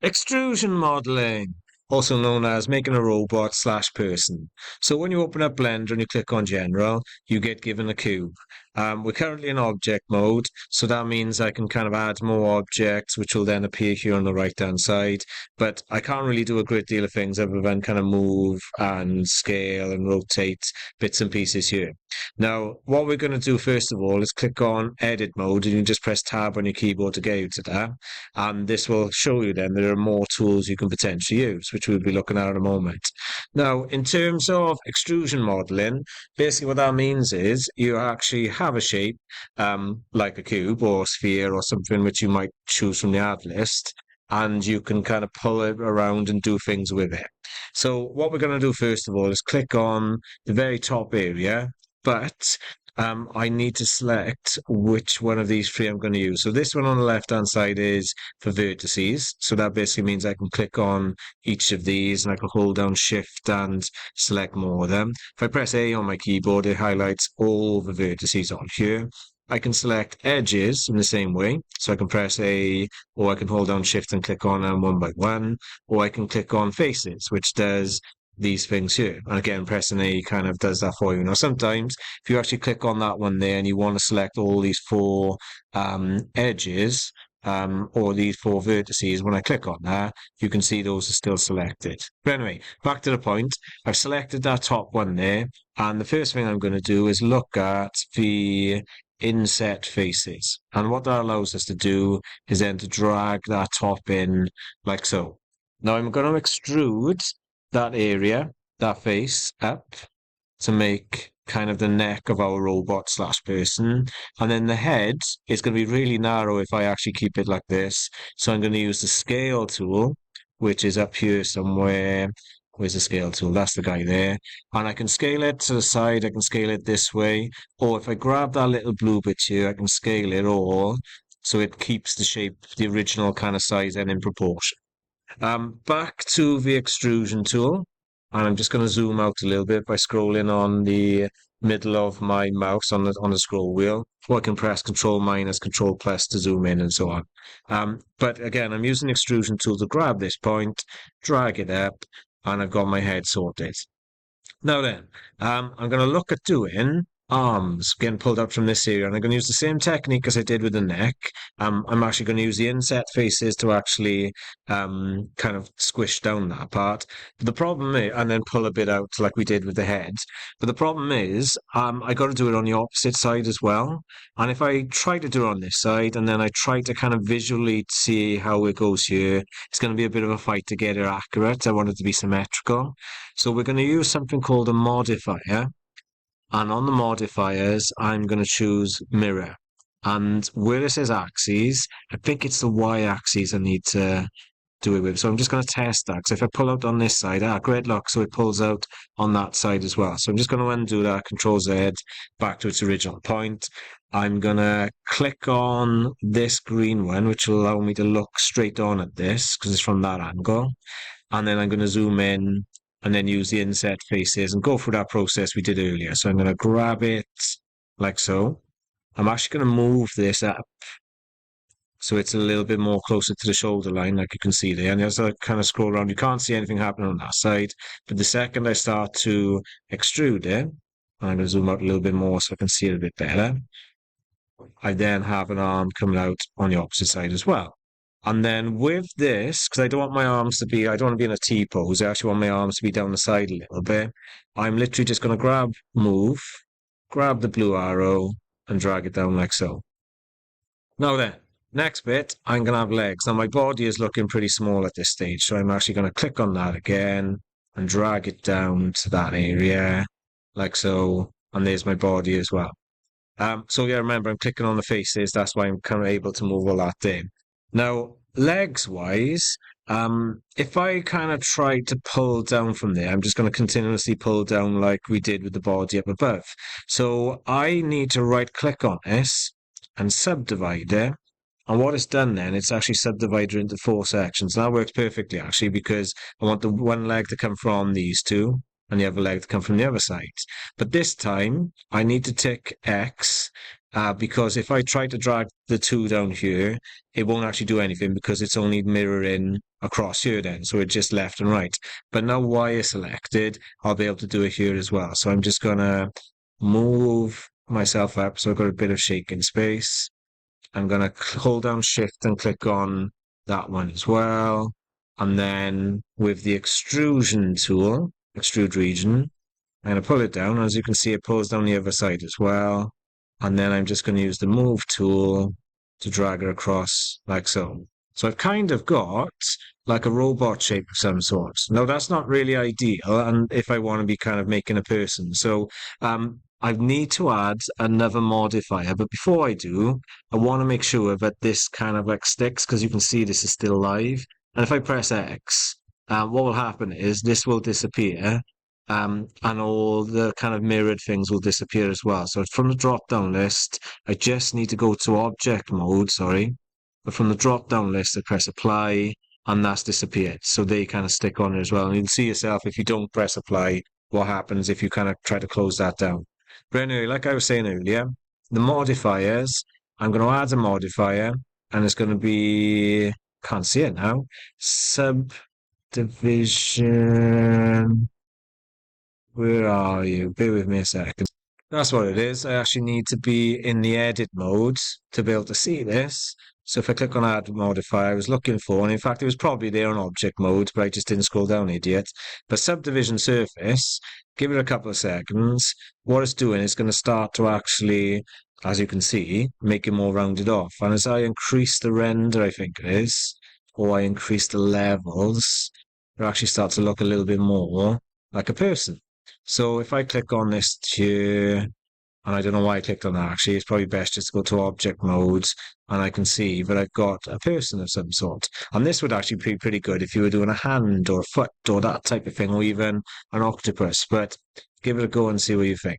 Extrusion modeling, also known as making a robot slash person. So when you open up Blender and you click on General, you get given a cube. We're currently in object mode, so that means I can kind of add more objects, which will then appear here on the right-hand side. But I can't really do a great deal of things other than kind of move and scale and rotate bits and pieces here. Now, what we're going to do first of all is click on Edit mode, and you just press Tab on your keyboard to get you to that. And this will show you then there are more tools you can potentially use, which we'll be looking at in a moment. Now, in terms of extrusion modeling, basically what that means is you actually have a shape like a cube or a sphere or something which you might choose from the add list, and you can kind of pull it around and do things with it. So what we're going to do first of all is click on the very top area, but I need to select which one of these three I'm going to use. So this one on the left-hand side is for vertices. So that basically means I can click on each of these and I can hold down Shift and select more of them. If I press A on my keyboard, it highlights all the vertices on here. I can select edges in the same way. So I can press A, or I can hold down Shift and click on them one by one, or I can click on faces, which does these things here. And again, pressing A kind of does that for you. Now, sometimes if you actually click on that one there and you want to select all these four edges or these four vertices, when I click on that, you can see those are still selected. But anyway, back to the point. I've selected that top one there. And the first thing I'm going to do is look at the Inset Faces. And what that allows us to do is then to drag that top in like so. Now I'm going to extrude that area, that face, up to make kind of the neck of our robot slash person. And then the head is going to be really narrow if I actually keep it like this. So I'm going to use the scale tool, which is up here somewhere. Where's the scale tool? That's the guy there. And I can scale it to the side. I can scale it this way. Or if I grab that little blue bit here, I can scale it all so it keeps the shape, the original kind of size and in proportion. Back to the extrusion tool, and I'm just going to zoom out a little bit by scrolling on the middle of my mouse on the scroll wheel, or I can press Control minus Control plus to zoom in and so on. But again, I'm using the extrusion tool to grab this point, drag it up, and I've got my head sorted. Now then, I'm going to look at doing arms getting pulled up from this area, and I'm going to use the same technique as I did with the neck. I'm actually going to use the inset faces to actually kind of squish down that part. But the problem is, and then pull a bit out like we did with the head. But the problem is, I got to do it on the opposite side as well. And if I try to do it on this side, and then I try to kind of visually see how it goes here, it's going to be a bit of a fight to get it accurate. I want it to be symmetrical. So we're going to use something called a modifier. And on the modifiers, I'm going to choose mirror. And where it says axes, I think it's the y-axis I need to do it with. So I'm just going to test that. Because if I pull out on this side, great luck. So it pulls out on that side as well. So I'm just going to undo that, Control Z, back to its original point. I'm going to click on this green one, which will allow me to look straight on at this, because it's from that angle. And then I'm going to zoom in and then use the inset faces and go through that process we did earlier. So I'm going to grab it like so. I'm actually going to move this up so it's a little bit more closer to the shoulder line, like you can see there. And as I kind of scroll around, you can't see anything happening on that side. But the second I start to extrude it, I'm going to zoom out a little bit more so I can see it a bit better. I then have an arm coming out on the opposite side as well. And then with this, because I don't want my arms to be, I don't want to be in a T pose. I actually want my arms to be down the side a little bit. I'm literally just going to move, grab the blue arrow and drag it down like so. Now then, next bit, I'm going to have legs. Now my body is looking pretty small at this stage. So I'm actually going to click on that again and drag it down to that area like so. And there's my body as well. So yeah, remember, I'm clicking on the faces. That's why I'm kind of able to move all that in. Now, legs-wise, if I kind of try to pull down from there, I'm just going to continuously pull down like we did with the body up above. So I need to right-click on this and subdivide it. And what it's done then, it's actually subdivided into 4 sections. And that works perfectly, actually, because I want the one leg to come from these two and the other leg to come from the other side. But this time, I need to tick X, because if I try to drag the 2 down here, it won't actually do anything because it's only mirroring across here then, so it's just left and right. But now Y is selected, I'll be able to do it here as well. So I'm just gonna move myself up so I've got a bit of shaking space. I'm gonna hold down Shift and click on that one as well. And then with the extrusion tool, extrude region, I'm going to pull it down. As you can see, it pulls down the other side as well. And then I'm just going to use the move tool to drag it across like so. So I've kind of got like a robot shape of some sort. Now that's not really ideal, and if I want to be kind of making a person. So I need to add another modifier, but before I do, I want to make sure that this kind of like sticks, because you can see this is still live. And if I press X, what will happen is this will disappear, and all the kind of mirrored things will disappear as well. So from the drop-down list, I just need to go to object mode, sorry. But from the drop-down list, I press apply, and that's disappeared. So they kind of stick on it as well. And you can see yourself, if you don't press apply, what happens if you kind of try to close that down. But anyway, like I was saying earlier, the modifiers, I'm going to add a modifier, and it's going to be, can't see it now, subdivision. Where are you? Bear with me a second. That's what it is. I actually need to be in the edit mode to be able to see this. So if I click on add modifier, I was looking for, and in fact, it was probably there on object mode, but I just didn't scroll down, idiot. But subdivision surface, give it a couple of seconds. What it's doing is going to start to actually, as you can see, make it more rounded off. And as I increase the render, I think it is, or I increase the levels, it actually starts to look a little bit more like a person. So if I click on this here, and I don't know why I clicked on that actually, it's probably best just to go to object modes, and I can see that I've got a person of some sort. And this would actually be pretty good if you were doing a hand or a foot or that type of thing, or even an octopus. But give it a go and see what you think.